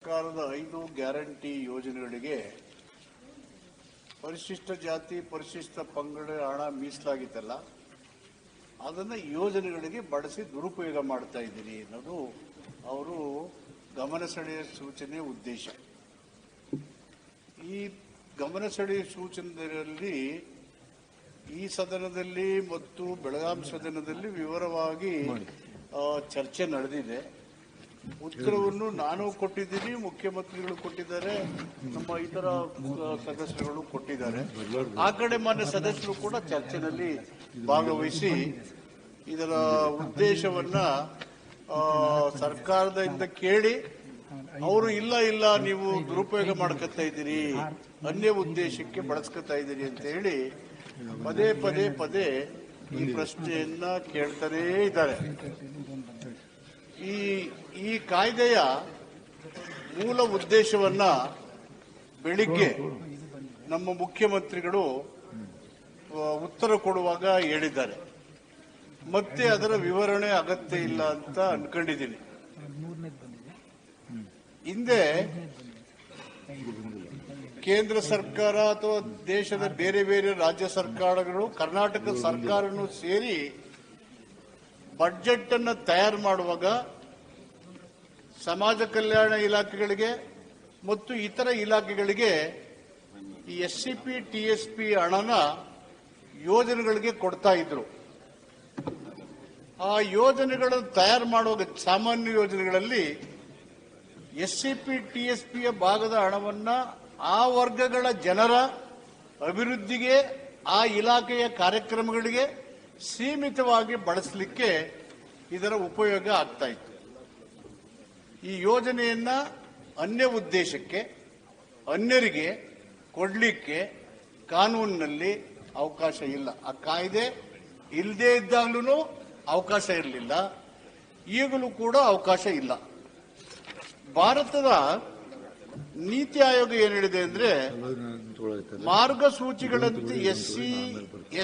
ಸರ್ಕಾರದ 5 ಗ್ಯಾರಂಟಿ ಯೋಜನೆಗಳಿಗೆ ಪರಿಶಿಷ್ಟ ಜಾತಿ ಪರಿಶಿಷ್ಟ ಪಂಗಡ ಹಣ ಮೀಸಲಾಗಿತ್ತಲ್ಲ ಅದನ್ನು ಯೋಜನೆಗಳಿಗೆ ಬಳಸಿ ದುರುಪಯೋಗ ಮಾಡ್ತಾ ಇದ್ದೀರಿ ಅನ್ನೋದು ಅವರು ಗಮನ ಸೆಳೆಯುವ ಸೂಚನೆ ಉದ್ದೇಶ. ಈ ಗಮನ ಸೆಳೆಯುವ ಸೂಚನೆಯಲ್ಲಿ ಈ ಸದನದಲ್ಲಿ ಮತ್ತು ಬೆಳಗಾಂ ಸದನದಲ್ಲಿ ವಿವರವಾಗಿ ಚರ್ಚೆ ನಡೆದಿದೆ. ಉತ್ತರವನ್ನು ನಾನು ಕೊಟ್ಟಿದ್ದೀನಿ, ಮುಖ್ಯಮಂತ್ರಿಗಳು ಕೊಟ್ಟಿದ್ದಾರೆ, ನಮ್ಮ ಇತರ ಸದಸ್ಯರುಗಳು ಕೊಟ್ಟಿದ್ದಾರೆ. ಆ ಕಡೆ ಮಾನ್ಯ ಸದಸ್ಯರು ಕೂಡ ಚರ್ಚೆಯಲ್ಲಿ ಭಾಗವಹಿಸಿ ಇದರ ಉದ್ದೇಶವನ್ನ ಸರ್ಕಾರದಿಂದ ಕೇಳಿ ಅವರು ಇಲ್ಲ ನೀವು ದುರುಪಯೋಗ ಮಾಡ್ಕೊತಾ ಇದ್ದೀರಿ, ಅನ್ಯ ಉದ್ದೇಶಕ್ಕೆ ಬಳಸ್ಕೊತಾ ಇದ್ದೀರಿ ಅಂತ ಹೇಳಿ ಪದೇ ಈ ಪ್ರಶ್ನೆಯನ್ನ ಕೇಳ್ತಾನೇ ಇದ್ದಾರೆ. ಈ ಕಾಯ್ದೆಯ ಮೂಲ ಉದ್ದೇಶವನ್ನ ಬೆಳಿಗ್ಗೆ ನಮ್ಮ ಮುಖ್ಯಮಂತ್ರಿಗಳು ಉತ್ತರ ಕೊಡುವಾಗ ಹೇಳಿದ್ದಾರೆ. ಮತ್ತೆ ಅದರ ವಿವರಣೆ ಅಗತ್ಯ ಇಲ್ಲ ಅಂತ ಅನ್ಕೊಂಡಿದ್ದೀನಿ. ಹಿಂದೆ ಕೇಂದ್ರ ಸರ್ಕಾರ ಅಥವಾ ದೇಶದ ಬೇರೆ ಬೇರೆ ರಾಜ್ಯ ಸರ್ಕಾರಗಳು ಕರ್ನಾಟಕ ಸರ್ಕಾರವನ್ನು ಸೇರಿ ಬಜೆಟ್ ಅನ್ನು ತಯಾರು ಮಾಡುವಾಗ ಸಮಾಜ ಕಲ್ಯಾಣ ಇಲಾಖೆಗಳಿಗೆ ಮತ್ತು ಇತರ ಇಲಾಖೆಗಳಿಗೆ ಈ SCP TSP ಹಣನ ಯೋಜನೆಗಳಿಗೆ ಕೊಡ್ತಾ ಇದ್ರು. ಆ ಯೋಜನೆಗಳನ್ನು ತಯಾರು ಮಾಡುವಾಗ ಸಾಮಾನ್ಯ ಯೋಜನೆಗಳಲ್ಲಿ SCP TSPಯ ಭಾಗದ ಹಣವನ್ನ ಆ ವರ್ಗಗಳ ಜನರ ಅಭಿವೃದ್ಧಿಗೆ ಆ ಇಲಾಖೆಯ ಕಾರ್ಯಕ್ರಮಗಳಿಗೆ ಸೀಮಿತವಾಗಿ ಬಳಸಲಿಕ್ಕೆ ಇದರ ಉಪಯೋಗ ಆಗ್ತಾ ಇತ್ತು. ಈ ಯೋಜನೆಯನ್ನ ಅನ್ಯ ಉದ್ದೇಶಕ್ಕೆ ಅನ್ಯರಿಗೆ ಕೊಡಲಿಕ್ಕೆ ಕಾನೂನಿನಲ್ಲಿ ಅವಕಾಶ ಇಲ್ಲ. ಆ ಕಾಯ್ದೆ ಇಲ್ಲದೇ ಇದ್ದಾಗಲೂ ಅವಕಾಶ ಇರಲಿಲ್ಲ, ಈಗಲೂ ಕೂಡ ಅವಕಾಶ ಇಲ್ಲ. ಭಾರತದ ನೀತಿ ಆಯೋಗ ಏನ್ ಹೇಳಿದೆ ಅಂದ್ರೆ ಮಾರ್ಗಸೂಚಿಗಳಂತೆ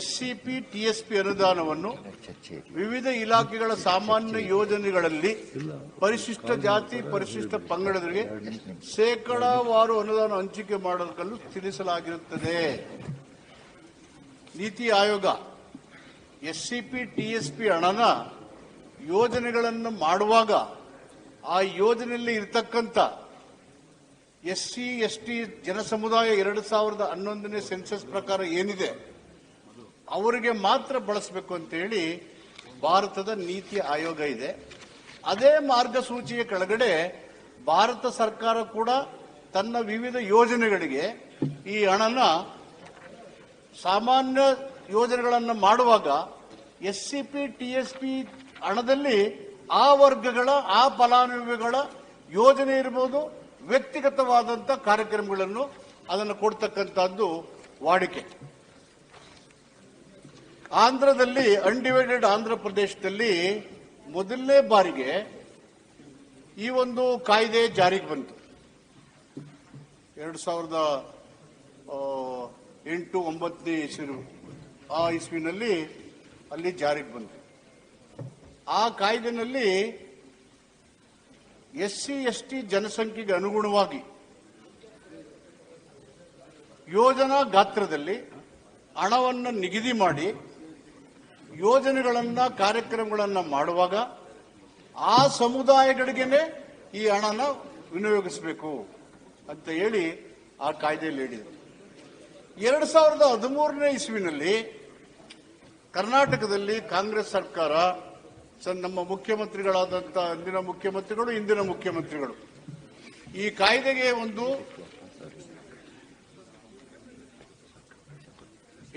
SCP TSP ಅನುದಾನವನ್ನು ವಿವಿಧ ಇಲಾಖೆಗಳ ಸಾಮಾನ್ಯ ಯೋಜನೆಗಳಲ್ಲಿ ಪರಿಶಿಷ್ಟ ಜಾತಿ ಪರಿಶಿಷ್ಟ ಪಂಗಡದವರಿಗೆ ಶೇಕಡಾವಾರು ಅನುದಾನ ಹಂಚಿಕೆ ಮಾಡೋದಕ್ಕೂ ತಿಳಿಸಲಾಗಿರುತ್ತದೆ. ನೀತಿ ಆಯೋಗ SCP TSP ಹಣನ ಯೋಜನೆಗಳನ್ನು ಮಾಡುವಾಗ ಆ ಯೋಜನೆಯಲ್ಲಿ ಇರತಕ್ಕಂಥ SC ST ಜನಸಮುದಾಯ 2011ನೇ ಸೆನ್ಸಸ್ ಪ್ರಕಾರ ಏನಿದೆ ಅವರಿಗೆ ಮಾತ್ರ ಬಳಸಬೇಕು ಅಂತ ಹೇಳಿ ಭಾರತದ ನೀತಿ ಆಯೋಗ ಇದೆ. ಅದೇ ಮಾರ್ಗಸೂಚಿಯ ಕೆಳಗಡೆ ಭಾರತ ಸರ್ಕಾರ ಕೂಡ ತನ್ನ ವಿವಿಧ ಯೋಜನೆಗಳಿಗೆ ಈ ಹಣನ ಸಾಮಾನ್ಯ ಯೋಜನೆಗಳನ್ನು ಮಾಡುವಾಗ SCP TSP ಹಣದಲ್ಲಿ ಆ ವರ್ಗಗಳ ಆ ಫಲಾನುಭವಿಗಳ ಯೋಜನೆ ಇರಬಹುದು, ವ್ಯಕ್ತಿಗತವಾದಂಥ ಕಾರ್ಯಕ್ರಮಗಳನ್ನು ಅದನ್ನು ಕೊಡ್ತಕ್ಕಂಥದ್ದು ವಾಡಿಕೆ. ಆಂಧ್ರದಲ್ಲಿ ಅನ್ಡಿವೈಡೆಡ್ ಆಂಧ್ರ ಪ್ರದೇಶದಲ್ಲಿ ಮೊದಲನೇ ಬಾರಿಗೆ ಈ ಒಂದು ಕಾಯ್ದೆ ಜಾರಿಗೆ ಬಂತು. 2008-9ನೇ ಇಸ್ವಿನಲ್ಲಿ ಅಲ್ಲಿ ಜಾರಿಗೆ ಬಂತು. ಆ ಕಾಯ್ದೆನಲ್ಲಿ SC ST ಜನಸಂಖ್ಯೆಗೆ ಅನುಗುಣವಾಗಿ ಯೋಜನಾ ಗಾತ್ರದಲ್ಲಿ ಹಣವನ್ನು ನಿಗದಿ ಮಾಡಿ ಯೋಜನೆಗಳನ್ನ ಕಾರ್ಯಕ್ರಮಗಳನ್ನ ಮಾಡುವಾಗ ಆ ಸಮುದಾಯಗಳಿಗೇನೆ ಈ ಹಣನ ವಿನಿಯೋಗಿಸಬೇಕು ಅಂತ ಹೇಳಿ ಆ ಕಾಯ್ದೆಯಲ್ಲಿ ಹೇಳಿದೆ. 2013ನೇ ಇಸ್ವಿನಲ್ಲಿ ಕರ್ನಾಟಕದಲ್ಲಿ ಕಾಂಗ್ರೆಸ್ ಸರ್ಕಾರ ನಮ್ಮ ಮುಖ್ಯಮಂತ್ರಿಗಳಾದಂಥ ಅಂದಿನ ಮುಖ್ಯಮಂತ್ರಿಗಳು ಇಂದಿನ ಮುಖ್ಯಮಂತ್ರಿಗಳು ಈ ಕಾಯ್ದೆಗೆ ಒಂದು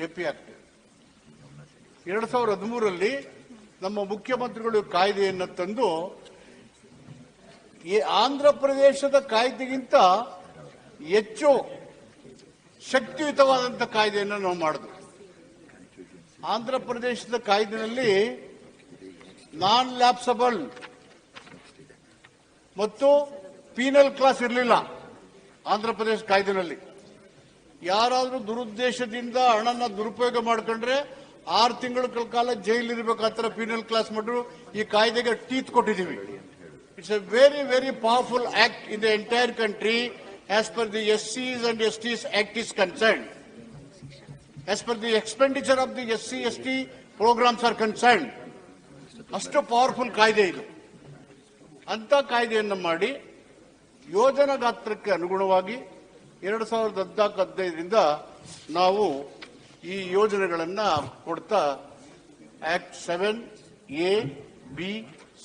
AP ಆಕ್ಟ್ 2013ರಲ್ಲಿ ನಮ್ಮ ಮುಖ್ಯಮಂತ್ರಿಗಳು ಕಾಯ್ದೆಯನ್ನು ತಂದು ಆಂಧ್ರ ಪ್ರದೇಶದ ಕಾಯ್ದೆಗಿಂತ ಹೆಚ್ಚು ಶಕ್ತಿಯುತವಾದಂಥ ಕಾಯ್ದೆಯನ್ನು ನಾವು ಮಾಡಿದ್ವಿ. ಆಂಧ್ರ ಪ್ರದೇಶದ ಕಾಯ್ದೆಯಲ್ಲಿ ನಾನ್ ಲ್ಯಾಪ್ಸಬಲ್ ಮತ್ತು ಪೀನಲ್ ಕ್ಲಾಸ್ ಇರಲಿಲ್ಲ. ಆಂಧ್ರ ಪ್ರದೇಶ ಕಾಯ್ದೆನಲ್ಲಿ ಯಾರಾದರೂ ದುರುದ್ದೇಶದಿಂದ ಹಣನ ದುರುಪಯೋಗ ಮಾಡ್ಕೊಂಡ್ರೆ 6 ತಿಂಗಳ ಕಾಲ ಜೈಲಿರಬೇಕು. ಆ ಥರ ಪೀನಲ್ ಕ್ಲಾಸ್ ಮಾಡಿದ್ರು. ಈ ಕಾಯ್ದೆಗೆ ಟೀತ್ ಕೊಟ್ಟಿದ್ದೀವಿ. It's a very, very powerful act in the entire country as per the SCs and STs Act is concerned. As per the expenditure of the SC, ST programs are concerned. ಅಷ್ಟು powerful ಕಾಯ್ದೆ ಇದು. ಅಂತ ಕಾಯ್ದೆಯನ್ನು ಮಾಡಿ ಯೋಜನಾ ಗಾತ್ರಕ್ಕೆ ಅನುಗುಣವಾಗಿ 2014-15ರಿಂದ ನಾವು ಈ ಯೋಜನೆಗಳನ್ನು ಕೊಡ್ತಾ act 7A, B,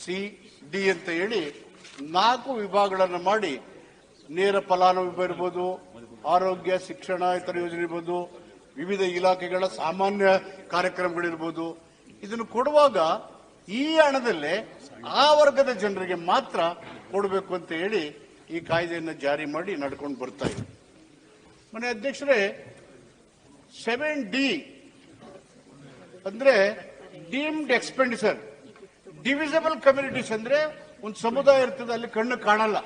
C, D ಅಂತ ಹೇಳಿ 4 ವಿಭಾಗಗಳನ್ನು ಮಾಡಿ ನೇರ ಫಲಾನುಭವಿ ಇರ್ಬೋದು, ಆರೋಗ್ಯ, ಶಿಕ್ಷಣ, ಇತರ ಯೋಜನೆ ಇರ್ಬೋದು, ವಿವಿಧ ಇಲಾಖೆಗಳ ಸಾಮಾನ್ಯ ಕಾರ್ಯಕ್ರಮಗಳಿರ್ಬೋದು. ಇದನ್ನು ಕೊಡುವಾಗ ಈ ಹಣದಲ್ಲೇ ಆ ವರ್ಗದ ಜನರಿಗೆ ಮಾತ್ರ ಕೊಡಬೇಕು ಅಂತ ಹೇಳಿ ಈ ಕಾಯ್ದೆಯನ್ನು ಜಾರಿ ಮಾಡಿ ನಡ್ಕೊಂಡು ಬರ್ತಾ ಇದೆ. ಮನೆ ಅಧ್ಯಕ್ಷರೇ, 7D ಅಂದ್ರೆ ಡೀಮ್ಡ್ ಎಕ್ಸ್ಪೆಂಡಿಚರ್. ಡಿವಿಸಿಬಲ್ ಕಮ್ಯುನಿಟೀಸ್ ಅಂದ್ರೆ ಒಂದು ಸಮುದಾಯ ಇರ್ತದೆ, ಅಲ್ಲಿ ಕಣ್ಣು ಕಾಣಲ್ಲ,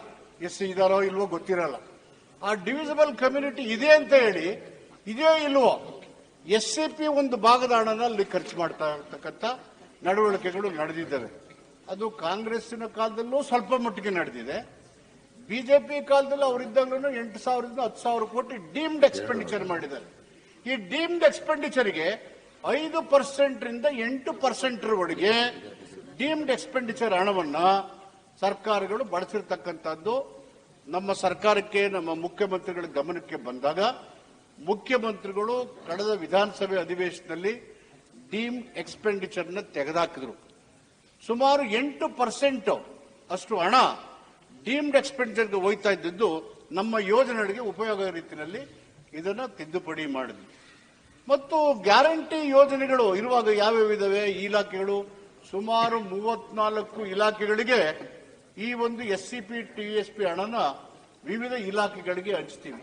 ಎಸ್ ಇದಾರೋ ಇಲ್ವೋ ಗೊತ್ತಿರಲ್ಲ. ಆ ಡಿವಿಸಿಬಲ್ ಕಮ್ಯುನಿಟಿ ಇದೆ ಅಂತ ಹೇಳಿ ಇದೆಯೋ ಇಲ್ವೋ SCP ಒಂದು ಭಾಗದ ಹಣನ ಅಲ್ಲಿ ಖರ್ಚು ಮಾಡ್ತಾ ಇರ್ತಕ್ಕಂಥ ನಡವಳಿಕೆಗಳು ನಡೆದಿದ್ದಾವೆ. ಅದು ಕಾಂಗ್ರೆಸ್ಸಿನ ಕಾಲದಲ್ಲೂ ಸ್ವಲ್ಪ ಮಟ್ಟಿಗೆ ನಡೆದಿದೆ. ಬಿಜೆಪಿ ಕಾಲದಲ್ಲಿ ಅವರಿದ್ದಾಗಲೂ 8,000ರಿಂದ 10,000 ಕೋಟಿ ಡೀಮ್ಡ್ ಎಕ್ಸ್ಪೆಂಡಿಚರ್ ಮಾಡಿದ್ದಾರೆ. ಈ ಡೀಮ್ಡ್ ಎಕ್ಸ್ಪೆಂಡಿಚರ್ಗೆ 5%ರಿಂದ 8%ರವರೆಗೆ ಡೀಮ್ಡ್ ಎಕ್ಸ್ಪೆಂಡಿಚರ್ ಹಣವನ್ನ ಸರ್ಕಾರಗಳು ಬಳಸಿರ್ತಕ್ಕಂಥದ್ದು ನಮ್ಮ ಸರ್ಕಾರಕ್ಕೆ, ನಮ್ಮ ಮುಖ್ಯಮಂತ್ರಿಗಳ ಗಮನಕ್ಕೆ ಬಂದಾಗ ಮುಖ್ಯಮಂತ್ರಿಗಳು ಕಳೆದ ವಿಧಾನಸಭೆ ಅಧಿವೇಶನದಲ್ಲಿ ಡೀಮ್ಡ್ ಎಕ್ಸ್ಪೆಂಡಿಚರ್ನ ತೆಗೆದುಹಾಕಿದ್ರು. ಸುಮಾರು 8% ಅಷ್ಟು ಹಣ ಡೀಮ್ಡ್ ಎಕ್ಸ್ಪೆಂಡಿಚರ್ಗೆ ಹೋಯ್ತಾ ಇದ್ದದ್ದು ನಮ್ಮ ಯೋಜನೆಗಳಿಗೆ ಉಪಯೋಗ ರೀತಿಯಲ್ಲಿ ಇದನ್ನು ತಿದ್ದುಪಡಿ ಮಾಡಿದ್ವಿ. ಮತ್ತು ಗ್ಯಾರಂಟಿ ಯೋಜನೆಗಳು ಇರುವಾಗ ಯಾವ್ಯಾವ ಇದಾವೆ ಇಲಾಖೆಗಳು, ಸುಮಾರು 34 ಇಲಾಖೆಗಳಿಗೆ ಈ ಒಂದು SCP TSP ಹಣನ ವಿವಿಧ ಇಲಾಖೆಗಳಿಗೆ ಹಂಚ್ತೀವಿ.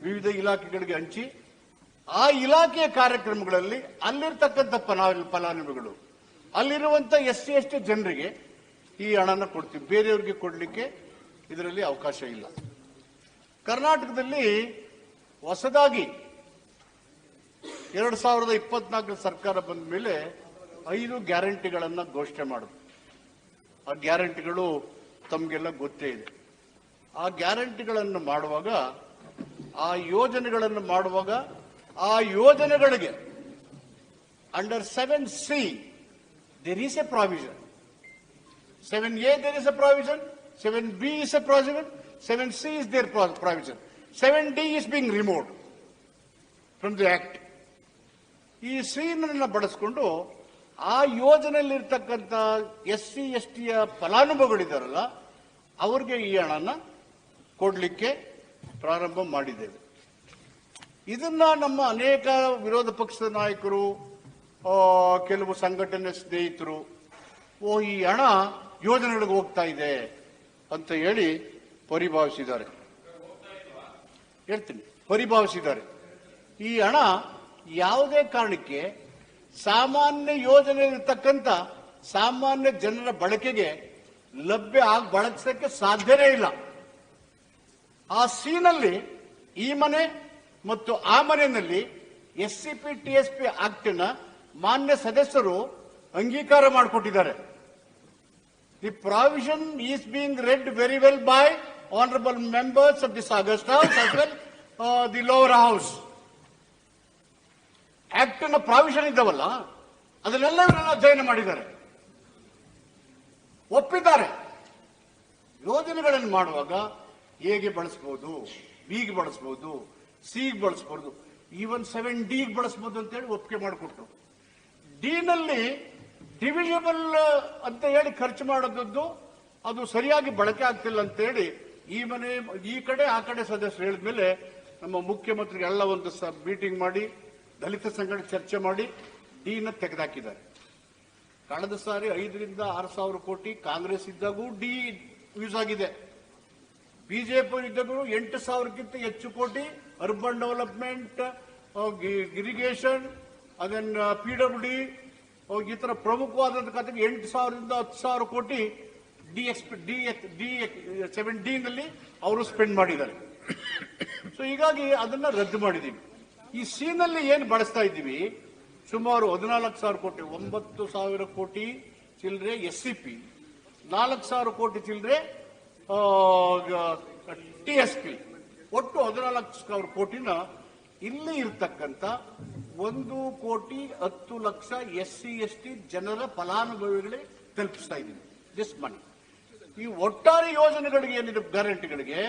ವಿವಿಧ ಇಲಾಖೆಗಳಿಗೆ ಹಂಚಿ ಆ ಇಲಾಖೆಯ ಕಾರ್ಯಕ್ರಮಗಳಲ್ಲಿ ಅಲ್ಲಿರ್ತಕ್ಕಂಥ ಫಲಾನುಭವಿಗಳು, ಅಲ್ಲಿರುವಂತ SC ST ಜನರಿಗೆ ಈ ಹಣನ ಕೊಡ್ತೀವಿ. ಬೇರೆಯವರಿಗೆ ಕೊಡ್ಲಿಕ್ಕೆ ಇದರಲ್ಲಿ ಅವಕಾಶ ಇಲ್ಲ. ಕರ್ನಾಟಕದಲ್ಲಿ ಹೊಸದಾಗಿ 2024 ಸರ್ಕಾರ ಬಂದ ಮೇಲೆ 5 ಗ್ಯಾರಂಟಿಗಳನ್ನು ಘೋಷಣೆ ಮಾಡಿದ್ರು. ಆ ಗ್ಯಾರಂಟಿಗಳು ತಮಗೆಲ್ಲ ಗೊತ್ತೇ ಇದೆ. ಆ ಗ್ಯಾರಂಟಿಗಳನ್ನು ಮಾಡುವಾಗ, ಆ ಯೋಜನೆಗಳನ್ನು ಮಾಡುವಾಗ, ಆ ಯೋಜನೆಗಳಿಗೆ under 7C there is a provision. 7A there is a provision, 7B is a provision, 7C is their provision. 7D is being removed from the act. ಈ ಸೀನನ್ನು ಬಳಸಿಕೊಂಡು ಆ ಯೋಜನೆಯಲ್ಲಿರ್ತಕ್ಕಂಥ SC STಯ ಫಲಾನುಭವಿಗಳಿದ್ದಾರಲ್ಲ ಅವ್ರಿಗೆ ಈ ಹಣನ ಕೊಡಲಿಕ್ಕೆ ಪ್ರಾರಂಭ ಮಾಡಿದ್ದೇವೆ. ಇದನ್ನ ನಮ್ಮ ಅನೇಕ ವಿರೋಧ ಪಕ್ಷದ ನಾಯಕರು, ಕೆಲವು ಸಂಘಟನೆ ಸ್ನೇಹಿತರು ಈ ಹಣ ಯೋಜನೆಗಳಿಗೆ ಹೋಗ್ತಾ ಇದೆ ಅಂತ ಹೇಳಿ ಪರಿಭಾವಿಸಿದ್ದಾರೆ. ಹೇಳ್ತೀನಿ, ಪರಿಭಾವಿಸಿದ್ದಾರೆ. ಈ ಹಣ ಯಾವುದೇ ಕಾರಣಕ್ಕೆ ಸಾಮಾನ್ಯ ಯೋಜನೆ ಇರತಕ್ಕಂಥ ಸಾಮಾನ್ಯ ಜನರ ಬಳಕೆಗೆ ಬಳಸಕ್ಕೆ ಸಾಧ್ಯನೇ ಇಲ್ಲ. ಆ ಸೀನಲ್ಲಿ ಈ ಮನೆ ಮತ್ತು ಆ ಮನೆಯಲ್ಲಿ SCP TSP ಆಕ್ಟ್ನ ಮಾನ್ಯ ಸದಸ್ಯರು ಅಂಗೀಕಾರ ಮಾಡಿಕೊಟ್ಟಿದ್ದಾರೆ. The provision is being read very well by honourable members of this august house as well the lower house. ಆಕ್ಟ್ನ ಪ್ರಾವಿಷನ್ ಇದ್ದಾವಲ್ಲ ಅದನ್ನೆಲ್ಲ ಇವರೆಲ್ಲ ಅಧ್ಯಯನ ಮಾಡಿದ್ದಾರೆ, ಒಪ್ಪಿದ್ದಾರೆ. ಯೋಜನೆಗಳನ್ನು ಮಾಡುವಾಗ ಎಗೆ ಬಳಸಬಹುದು, ಬಿಗೆ ಬಳಸಬಹುದು, ಸಿಗೆ ಬಳಸಬಹುದು, ಈವನ್ 7Dಗೆ ಬಳಸಬಹುದು ಅಂತ ಹೇಳಿ ಒಪ್ಪಿಗೆ ಮಾಡಿಕೊಟ್ರು. ಡಿನಲ್ಲಿ ಡಿವಿಷಬಲ್ ಅಂತ ಹೇಳಿ ಖರ್ಚು ಮಾಡೋದದ್ದು ಅದು ಸರಿಯಾಗಿ ಬಳಕೆ ಆಗ್ತಿಲ್ಲ ಅಂತ ಹೇಳಿ ಈ ಕಡೆ ಆ ಕಡೆ ಸದಸ್ಯರು ಹೇಳಿದ್ಮೇಲೆ ನಮ್ಮ ಮುಖ್ಯಮಂತ್ರಿಗೆಲ್ಲ ಒಂದು ಮೀಟಿಂಗ್ ಮಾಡಿ ದಲಿತ ಸಂಘಟನೆ ಚರ್ಚೆ ಮಾಡಿ ಡಿನ ತೆಗೆದುಹಾಕಿದ್ದಾರೆ. ಕಳೆದ ಸಾರಿ 5ರಿಂದ 6,000 ಕೋಟಿ ಕಾಂಗ್ರೆಸ್ ಇದ್ದಾಗೂ ಡಿ ಯೂಸ್ ಆಗಿದೆ. ಬಿಜೆಪಿ ಇದ್ದಾಗೂ 8,000ಕ್ಕಿಂತ ಹೆಚ್ಚು ಕೋಟಿ ಅರ್ಬನ್ ಡೆವಲಪ್ಮೆಂಟ್, ಇರಿಗೇಷನ್, ಅದನ್ನ PWD ಈ ತರ ಪ್ರಮುಖವಾದಂತ ಖಾತೆಗೆ 8,000ರಿಂದ 10,000 ಕೋಟಿ D7D ನಲ್ಲಿ ಅವರು ಸ್ಪೆಂಡ್ ಮಾಡಿದ್ದಾರೆ. ಸೊ ಹೀಗಾಗಿ ಅದನ್ನ ರದ್ದು ಮಾಡಿದೀವಿ. ಈ ನಲ್ಲಿ ಏನು ಬಳಸ್ತಾ ಇದ್ದೀವಿ, ಸುಮಾರು 14,000 ಕೋಟಿ, 9,000 ಕೋಟಿ ಚಿಲ್ಲರೆ SCP, 4,000 ಕೋಟಿ ಚಿಲ್ಲರೆ TSP, ಒಟ್ಟು 14,000 ಕೋಟಿನ ಇಲ್ಲಿ ಇರ್ತಕ್ಕಂಥ 1,10,00,000 SC ST ಜನರ ಫಲಾನುಭವಿಗಳಿಗೆ ತಲುಪಿಸ್ತಾ ಇದ್ದೀವಿ ದಿಸ್ ಮನಿ. ಈ ಒಟ್ಟಾರೆ ಯೋಜನೆಗಳಿಗೆ ಏನಿದೆ ಗ್ಯಾರಂಟಿಗಳಿಗೆ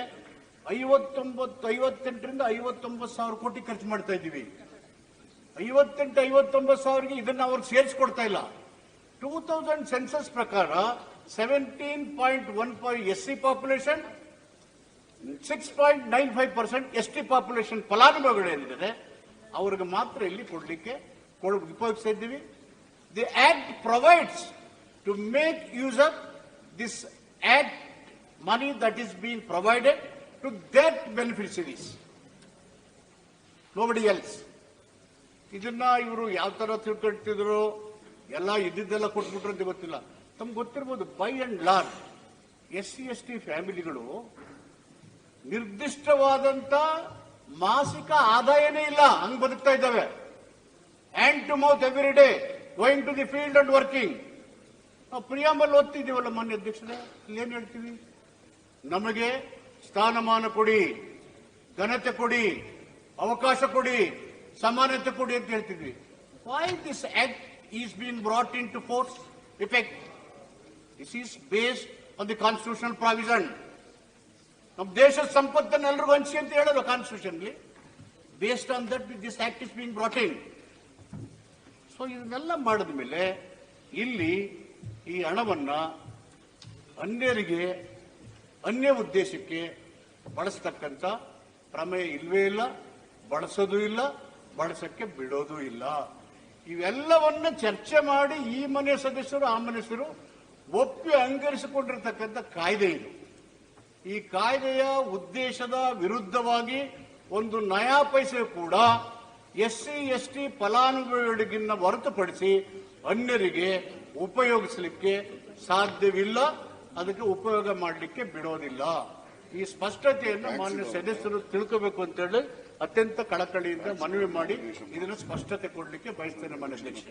58ರಿಂದ 59,000 ಕೋಟಿ ಖರ್ಚು ಮಾಡ್ತಾ ಇದ್ದೀವಿ. 58-59,000ಗೆ ಇದನ್ನ ಅವ್ರಿಗೆ ಸೇರಿಸ್ಕೊಡ್ತಾ ಇಲ್ಲ. 2000 ಸೆನ್ಸಸ್ ಪ್ರಕಾರ 17.15 SC ಪಾಪ್ಯುಲೇಷನ್, 6.95% ST ಪಾಪ್ಯುಲೇಷನ್ ಫಲಾನುಭವಿಗಳು ಏನಿದೆ ಅವ್ರಿಗೆ ಮಾತ್ರ ಇಲ್ಲಿ ಕೊಡ್ಲಿಕ್ಕೆ ಉಪಯೋಗಿಸ್ತಾ ಇದ್ದೀವಿ. The act provides to make use of this act money that is being provided to that beneficiaries, nobody else. ಇದನ್ನ ಇವರು ಯಾವ ತರ ತಿಳ್ಕೊಳ್ತಿದ್ರು, ಎಲ್ಲ ಇದ್ದಿದ್ದೆಲ್ಲ ಕೊಟ್ಬಿಟ್ರು ಅಂತ ಗೊತ್ತಿಲ್ಲ. ತಮ್ಗೆ ಗೊತ್ತಿರ್ಬೋದು, by and large SC ST ಫ್ಯಾಮಿಲಿಗಳು ನಿರ್ದಿಷ್ಟವಾದಂತ ಮಾಸಿಕ ಆದಾಯನೇ ಇಲ್ಲ, ಹಂಗ್ ಬದುಕ್ತಾ ಇದ್ದಾವೆ. Hand to mouth every day, going to the field and working. ನಾವು ಪ್ರಿಯಾಂಬಲ್ ಓದ್ತಿದ್ದೀವಲ್ಲ ಮಾನ್ಯ ಅಧ್ಯಕ್ಷರೇ, ಏನ್ ಹೇಳ್ತೀವಿ? ನಮಗೆ ಸ್ಥಾನಮಾನ ಕೊಡಿ, ಘನತೆ ಕೊಡಿ, ಅವಕಾಶ ಕೊಡಿ, ಸಮಾನತೆ ಕೊಡಿ ಅಂತ ಹೇಳ್ತಿದ್ವಿ. Why this act is been brought into force effect? This is based on the constitutional provision. ನಮ್ಮ ದೇಶದ ಸಂಪತ್ತನ್ನು ಎಲ್ರಿಗೂ ಹಂಚಿ ಅಂತ ಹೇಳೋದು ಕಾನ್ಸ್ಟಿಟ್ಯೂಷನ್ಲಿ. Based on that this act is been brought in. So ಇದನ್ನೆಲ್ಲ ಮಾಡಿದ ಮೇಲೆ ಇಲ್ಲಿ ಈ ಹಣವನ್ನ ಅನ್ಯರಿಗೆ ಅನ್ಯ ಉದ್ದೇಶಕ್ಕೆ ಬಳಸ್ತಕ್ಕಂಥ ಪ್ರಮೇಯ ಇಲ್ವೇ ಇಲ್ಲ, ಬಳಸೋದು ಇಲ್ಲ, ಬಳಸಕ್ಕೆ ಬಿಡೋದು ಇಲ್ಲ. ಇವೆಲ್ಲವನ್ನ ಚರ್ಚೆ ಮಾಡಿ ಈ ಮನೆ ಸದಸ್ಯರು ಆ ಮನೆ ಸದಸ್ಯರು ಒಪ್ಪಿ ಅಂಗೀಕರಿಸಿಕೊಂಡಿರ್ತಕ್ಕಂಥ ಕಾಯ್ದೆ ಇದು. ಈ ಕಾಯ್ದೆಯ ಉದ್ದೇಶದ ವಿರುದ್ಧವಾಗಿ ಒಂದು ನಯಾ ಪೈಸೆ ಕೂಡ SC ST ಫಲಾನುಭವಿಗಳಿಗಿನ್ನ ಹೊರತುಪಡಿಸಿ ಅನ್ಯರಿಗೆ ಉಪಯೋಗಿಸಲಿಕ್ಕೆ ಸಾಧ್ಯವಿಲ್ಲ, ಅದಕ್ಕೆ ಉಪಯೋಗ ಮಾಡಲಿಕ್ಕೆ ಬಿಡೋದಿಲ್ಲ. ಈ ಸ್ಪಷ್ಟತೆಯನ್ನು ಮಾನ್ಯ ಸದಸ್ಯರು ತಿಳ್ಕೋಬೇಕು ಅಂತೇಳಿ ಅತ್ಯಂತ ಕಳಕಳಿಯಿಂದ ಮನವಿ ಮಾಡಿ ಇದನ್ನು ಸ್ಪಷ್ಟತೆ ಕೊಡಲಿಕ್ಕೆ ಬಯಸ್ತೇನೆ ಮಾನ್ಯ ಅಧ್ಯಕ್ಷ.